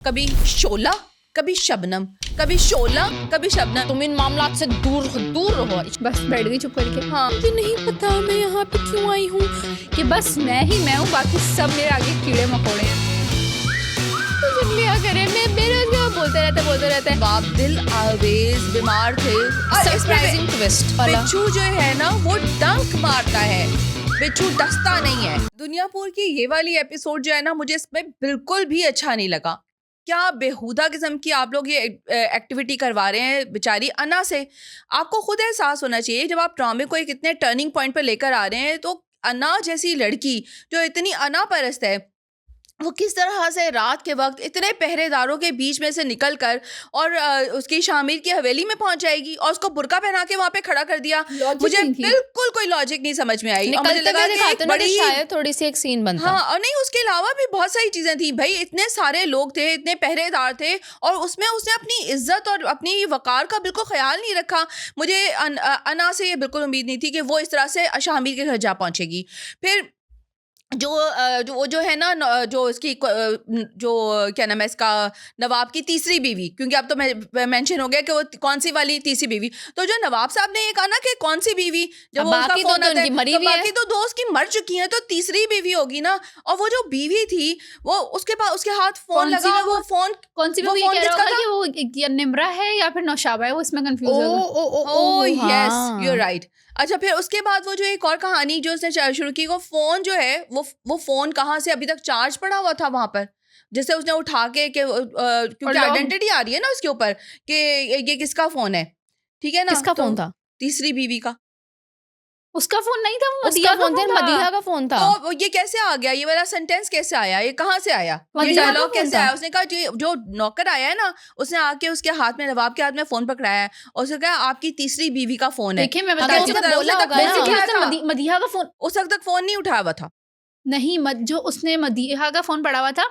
कभी शोला, कभी शबनम, कभी शोला, कभी शबनम। तुम इन मामलात से दूर दूर रहो। बस बैठ गई चुप करके। हाँ, मुझे नहीं पता मैं यहाँ पे क्यों आई हूँ, कि बस मैं ही मैं हूँ, बाकी सब मेरे आगे कीड़े मकोड़े हैं। तो सुन लिया करे, मैं बेरोजगार बोलते रहते हैं। बाप दिल आवेज बीमार थे। सरप्राइजिंग ट्विस्ट वाला। बिच्छू जो है ना वो डंक मारता है, बिच्छू डसता नहीं है। दुनियापुर की ये वाली एपिसोड जो है ना, मुझे इसमें बिल्कुल भी अच्छा नहीं लगा। क्या बेहुदा किस्म की आप लोग ये एक्टिविटी करवा रहे हैं बेचारी अना से। आपको खुद एहसास होना चाहिए जब आप ड्रामे को एक इतने टर्निंग पॉइंट पर लेकर आ रहे हैं, तो अना जैसी लड़की जो इतनी अना परस्त है, वो किस तरह से रात के वक्त इतने पहरेदारों के बीच में से निकलकर और उसकी शामिर की हवेली में पहुंच जाएगी और उसको बुर्का पहना के वहां पे खड़ा कर दिया। मुझे बिल्कुल कोई लॉजिक नहीं समझ में आई। और मुझे लगा कि एक बड़ी शायद थोड़ी सी एक सीन बनता। हाँ, और नहीं, उसके अलावा भी बहुत सारी चीजें थी भाई। इतने सारे लोग थे, इतने पहरेदार थे, और उसमें उसने अपनी इज्जत और अपनी वकार का बिल्कुल ख्याल नहीं रखा। मुझे अना से ये बिल्कुल उम्मीद नहीं थी कि वो इस तरह से शामिर के घर जा पहुंचेगी। फिर जो है ना, जो इसकी जो क्या नाम है इसका, नवाब की तीसरी बीवी, क्योंकि अब तो मेंशन हो गया कि वो कौन सी वाली तीसरी बीवी। तो जो नवाब साहब ने ये कहा ना कि कौन सी बीवी, जब वो उसका फोन आता है तो बाकी तो दो उसकी मर चुकी हैं, तो तीसरी बीवी होगी ना। और वो जो बीवी थी वो उसके पास उसके हाथ फोन लगा, वो फोन कौन सी बीवी कह रहा होगा कि वो निम्रा है या फिर नौशाबा है, वो इसमें कंफ्यूज होगा। Oh yes, you are right. अच्छा, फिर उसके बाद वो जो एक और कहानी जो उसने शुरू की, वो फोन जो है वो फोन कहाँ से अभी तक चार्ज पड़ा हुआ था वहां पर, जिससे उसने उठा के क्योंकि आइडेंटिटी आ रही है ना उसके ऊपर कि ये किसका फोन है, ठीक है ना। किसका फोन था? तीसरी बीवी का। उसका फोन नहीं था, वो उसका फोन था, मदीहा का फोन था। तो ये कैसे आ गया, ये वाला सेंटेंस कैसे आया, ये कहाँ से आया, ये डायलॉग कैसे आया? उसने कहा जो नौकर आया है ना, उसने आके उसके हाथ में, नवाब के हाथ में फोन पकड़ाया है और उसने कहा आपकी तीसरी बीवी का फोन है। देखिए मैं बताती हूँ, मदीहा का फोन उस वक्त तक फोन नहीं उठाया हुआ था। नहीं, जो उसने मदीहा का फोन पड़ा हुआ था,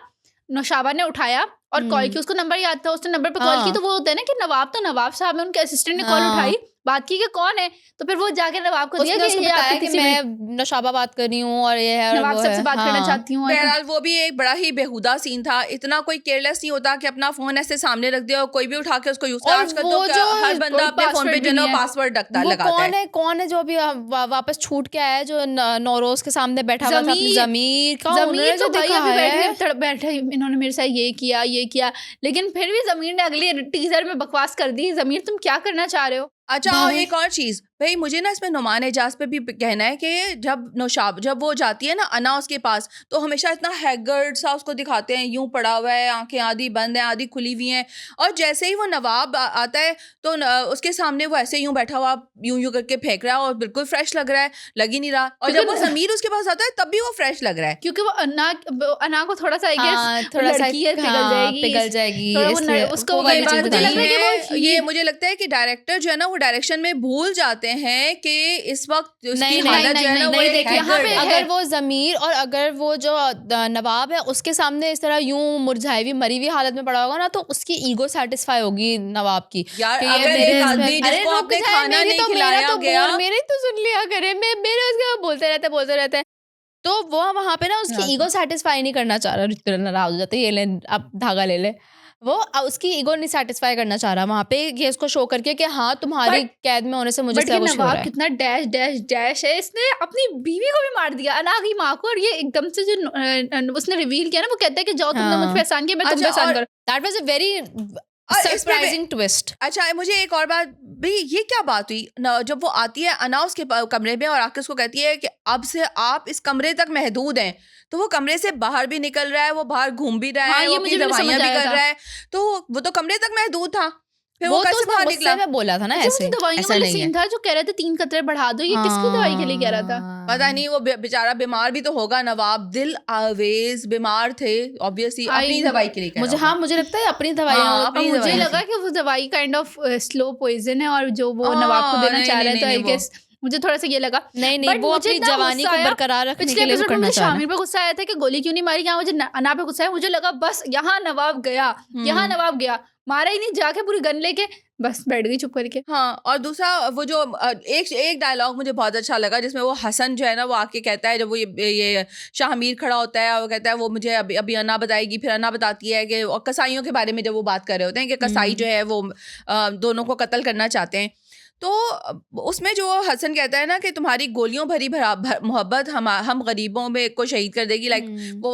नौशाबा ने उठाया और कॉल की। उसको नंबर याद था, उसने नंबर पे कॉल की। तो वो होता है ना कि नवाब साहब है, उनके असिस्टेंट ने कॉल उठाई, बात की कि कौन है, तो फिर वो जाके नवाब को दिया कि मैं नौशाबा बात कर रही हूँ और ये है, नवाब साहब से बात करना चाहती हूँ। बहरहाल वो भी एक बड़ा ही बेहुदा सीन था। इतना कोई केयरलेस नहीं होता कि अपना फोन ऐसे सामने रख दिया और कोई भी उठा के उसको यूज कर। आजकल तो हर बंदा अपने फोन पे जो है पासवर्ड लगाता है। कौन है जो अभी वापस छूट के आया है, जो नौरोज के सामने बैठा हुआ था? जमीर तो बैठे, इन्होंने मेरे साथ ये किया, लेकिन फिर भी जमीर ने अगली टीजर में बकवास कर दी। जमीर तुम क्या करना चाह रहे हो? अच्छा, और एक और चीज भाई, मुझे ना इसमें नुमान एजाज पे भी कहना है कि जब वो जाती है ना अना उसके पास, तो हमेशा इतना हैगर्ड सा उसको दिखाते हैं, यूं पड़ा हुआ है, आंखें आधी बंद हैं आधी खुली हुई हैं। और जैसे ही वो नवाब आता है तो उसके सामने वो ऐसे यूं बैठा हुआ यूं करके फेंक रहा है और बिल्कुल फ्रेश लग रहा है, लग ही नहीं रहा। और जब वो जमीर उसके पास आता है तब भी वो फ्रेश लग रहा है, क्योंकि वो अना को थोड़ा सा पिघल जाएगी। मुझे लगता है कि डायरेक्टर जो है ना, वो डायरेक्शन में भूल जाते हैं कि इस वक्त उसकी हालत जो है ना, वो अगर वो जमीर और अगर वो जो नवाब है उसके सामने इस तरह यूं मुरझाई हुई मरी हुई हालत में पड़ा होगा ना, तो उसकी ईगो सेटिस्फाई होगी नवाब की। यार अगर एक आदमी जिसको आपने खाना नहीं खिलाया गया, मेरे तो सुन लिया करे, मैं बोलते रहते हैं, तो वो वहां पे ना उसकी ईगो सेटिस्फाई नहीं करना चाह रहा, नाराज हो जाता है, ये ले अब धागा ले ले। वो उसकी ईगो नहीं सेटिस्फाई करना चाह रहा वहां पे, ये इसको शो करके कि हाँ तुम्हारी कैद में होने से मुझे सब कुछ हो रहा है। कितना डैश है, इसने अपनी बीवी को भी मार दिया, अना की माँ को। और ये एकदम से जो उसने रिवील किया ना, वो कहता है कि जाओ तुमने मुझ पे एहसान किया, मैं तुम पे एहसान करूं। That was a very surprising twist. अच्छा, मुझे एक और बात भी, ये क्या बात हुई जब वो आती है अना उसके कमरे में और आके उसको कहती है कि अब से आप इस कमरे तक महदूद हैं, तो वो कमरे से बाहर भी निकल रहा है, वो बाहर घूम भी रहा है, वो अपनी दवाइयां भी कर रहा है, तो वो तो कमरे तक महदूद था। फिर वो कैसे बाहर निकला? मैं बोला था ना ऐसे, ऐसा नहीं है। था जो कह रहे थे 3 कतरे बढ़ा दो, ये किसकी दवाई के लिए कह रहा था? पता नहीं, वो बेचारा बीमार भी तो होगा। नवाब दिल आवेज बीमार थे, ऑब्वियसली अपनी दवाई के लिए। मुझे लगता है अपनी दवाई। मुझे लगा कि वो दवाई काइंड ऑफ स्लो पॉइजन है और जो वो नवाब को देना चाह रहे थे। मुझे थोड़ा सा ये लगा। नहीं But वो मुझे अपनी इतना जवानी गुस्सा को आया, बरकरार रखने पिछले के लिए वो एपिसोड में करना मुझे चाह रहा है। शामिर पे गुस्सा आया था कि गोली क्यों नहीं मारी, यहाँ मुझे अना पे गुस्सा है। मुझे लगा बस यहाँ नवाब गया, यहाँ नवाब गया, मारा ही नहीं, जाके पूरी गन लेके बस बैठ गई चुप करके। हाँ, और दूसरा वो जो एक डायलॉग मुझे बहुत अच्छा लगा जिसमें वो हसन जो है ना वो आके कहता है, जब वो ये शाहमीर खड़ा होता है और वो कहता है वो मुझे अभी अना बताएगी, फिर अना बताती है कि, और कसाईयों के बारे में जब वो बात कर रहे होते हैं कि कसाई जो है वो दोनों को कत्ल करना चाहते हैं, तो उसमें जो हसन कहता है ना कि तुम्हारी गोलियों भरी मोहब्बत हम गरीबों में को शहीद कर देगी, लाइक वो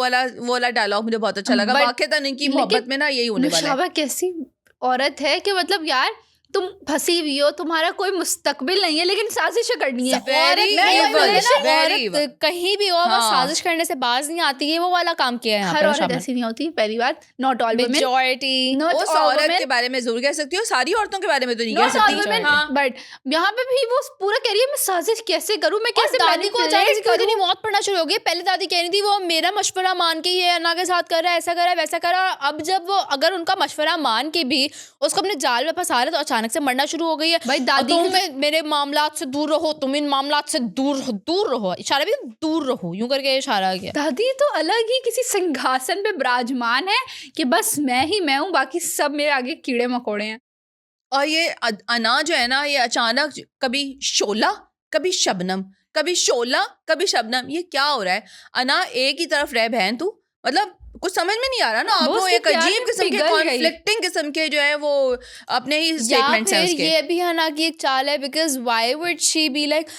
वाला डायलॉग मुझे बहुत अच्छा लगा। But वाकई इनकी मोहब्बत में ना यही होने वाला है। नौशाबा कैसी औरत है कि मतलब यार तुम फंसी हुई हो, तुम्हारा कोई मुस्तकबिल नहीं है, लेकिन साजिशें करनी है। Very मैं वही evil, बोल रही हूँ ना, very औरत evil। कहीं भी हो वो हाँ। साजिश करने से बाज नहीं आती है, वो वाला काम किया है यहाँ हर पे औरत शामिल। ऐसी नहीं होती, पहली बात। Not all women, majority not उस ऑल औरत वुमेन, के बारे में जरूर कह सकती हो, सारी औरतों के बारे में तो नहीं कह नॉट ऑल सकती। वुमेन, हाँ। बट यहाँ पे भी वो पूरा कह रही है मैं साजिश कैसे करूँ, मैं कैसे दादी को अचानक manipulate से क्यों करूँ। इतनी मौत पड़ना शुरू हो गई। पहले दादी कह रही थी वो मेरा मशवरा मान के ये अन्ना के साथ कर रहा है, ऐसा कर रहा है, वैसा कर रहा है। अब जब वो अगर उनका मशवरा मान के भी उसको अपने जाल में फंसा रहे तो अचानक से मरना शुरू हो गई है। भाई दादी तुम मेरे मामलात से दूर रहो, तुम इन मामलात से दूर रहो, इशारा भी दूर रहो, यूं करके इशारा किया। दादी तो अलग ही किसी सिंहासन पे विराजमान है कि बस मैं ही मैं हूँ, बाकी सब मेरे आगे कीड़े मकोड़े हैं। और ये अना जो है ना, ये अचानक कभी शोला कभी शबनम, कभी शोला कभी शबनम, ये क्या हो रहा है? अना एक ही तरफ रह बहन तू, मतलब कुछ समझ में नहीं आ रहा ना। अब वो वो उसके एक प्यार अजीब में किस्म के पिघल गई। कॉन्फ्लिक्टिंग किस्म के जो है वो अपने ही या स्टेटमेंट्स हैं फिर उसके। ये भी अन्ना की एक चाल है, because why would she be like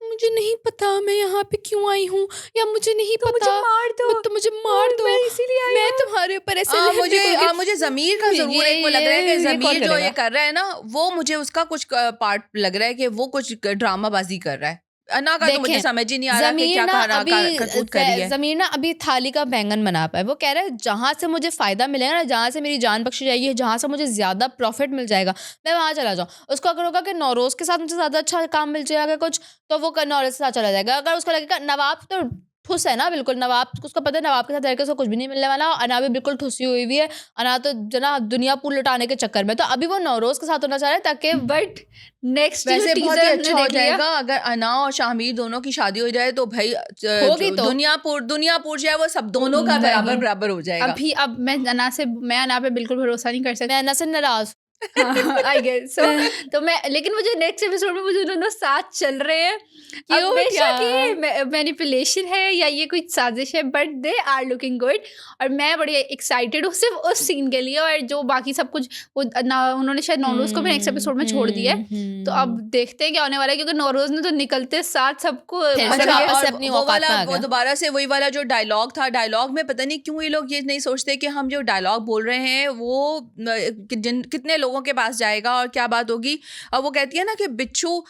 मुझे नहीं पता मैं यहाँ पे क्यों आई हूँ, या मुझे नहीं पता मुझे मार दो, तो मुझे मार दो, मैं इसीलिए आई मैं हूँ। तुम्हारे ऊपर ऐसे लहर मुझे जमीर का जरूर एक वो लग रहा है कि ये जमीर कौन जो ये करेगा? कर रहा है ना, वो मुझे उसका कुछ पार्ट लग रहा है कि वो कुछ ड्रामाबाजी कर रहा है। अना का तो मुझे देखें, समझ ही नहीं आ रहा कि क्या करतूत करी है। ज़मीर ना अभी थाली का बैंगन बना पाए। वो कह रहा है जहाँ से मुझे फायदा मिलेगा ना, जहाँ से मेरी जान बख्शी जाएगी, जहाँ से मुझे ज्यादा प्रॉफिट मिल जाएगा, मैं वहाँ चला जाऊँ। उसको अगर होगा कि नौरोज के साथ मुझे ज्यादा अच्छा काम मिल जाएगा कुछ, तो वो नौरोज के साथ चला जाएगा। अगर उसको लगेगा नवाब तो ठुस है ना, बिल्कुल नवाब, उसको पता है नवाब के साथ रहकर उसको कुछ भी नहीं मिलने वाला। अना भी बिल्कुल ठुसी हुई भी है, अना तो जना दुनिया पूल लुटाने के चक्कर में, तो अभी वो नौरोज के साथ होना चाह रहा है ताकि बट नेक्स्ट वैसे बहुत ही अच्छा हो जाएगा अगर अना और शाहमीर दोनों की शादी हो जाए, तो भाई होगी तो दुनियापुर जो है वो सब दोनों का बराबर हो जाएगा। अभी अब मैं अना पे बिल्कुल भरोसा नहीं कर सकती। मैं अना से नाराज। I guess so. तो मैं, लेकिन मुझे नेक्स्ट एपिसोड में मुझे दोनों साथ चल रहे हैं। क्यों बेशक ये मैनिपुलेशन है या ये कुछ साजिश है, but they are looking good और मैं बड़ी एक्साइटेड हूँ सिर्फ उस सीन के लिए। और जो बाकी सब कुछ वो उन्होंने शायद नौरोज को भी नेक्स्ट एपिसोड में छोड़ दिया है, तो अब देखते हैं क्या होने वाला है, क्योंकि नौरोज ने तो निकलते साथ सबको वो दोबारा से वही वाला जो डायलॉग था, डायलॉग में पता नहीं क्यों ये लोग ये नहीं सोचते कि हम जो डायलॉग बोल रहे हैं वो कितने लोगों के पास जाएगा और क्या बात होगी। अब वो कहती है ना कि बिच्छू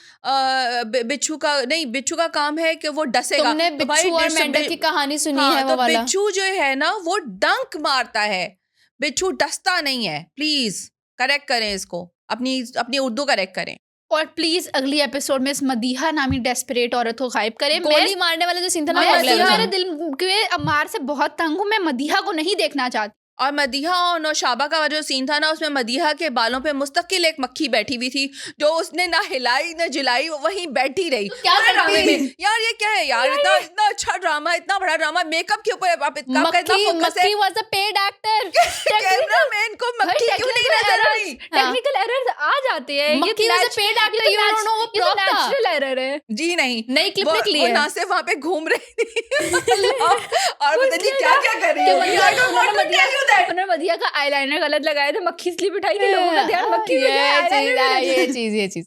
का काम है कि वो डसेगा। तुमने बिच्छू और मेंढक की कहानी सुनी है वो वाला? बिच्छू जो है ना वो डंक मारता है, बिच्छू डसता नहीं है। प्लीज करेक्ट करें इसको, अपनी उर्दू करेक्ट करें। और प्लीज अगली एपिसोड में इस मदीहा नामी डेस्परेट औरत को गायब करें। गोली मारने वाला जो सीन था ना, मेरे दिल के अमार से बहुत तंग हूँ, मैं मदीहा को नहीं देखना चाहती। और मदीहा और नौशाबा का जो सीन था ना, उसमें मदीहा के बालों पे मुस्तकिल एक मक्खी बैठी हुई थी जो उसने ना हिलाई ना जिलाई, वहीं बैठी रही। क्या ड्रामे में यार ये क्या है यार, इतना अच्छा ड्रामा, इतना बड़ा ड्रामा, मेकअप के ऊपर आप इतना फोकस है। मक्खी was a paid actor. Cameraman को मक्खी क्यों नहीं नजर आई? टेक्निकल एरर्स आ जाते हैं। मक्खी was a paid actor, you don't know वो प्रॉप था। नेचुरल एरर है जी नहीं, नई क्लिप निकली है। ना से वहां पे घूम रही थी और पता नहीं क्या क्या कर रही है। उन्होंने मदीहा का आईलाइनर गलत लगाया था, मक्खी इसलिए बिठाई कि लोगों का ध्यान मक्खी पे जाए। ये चीज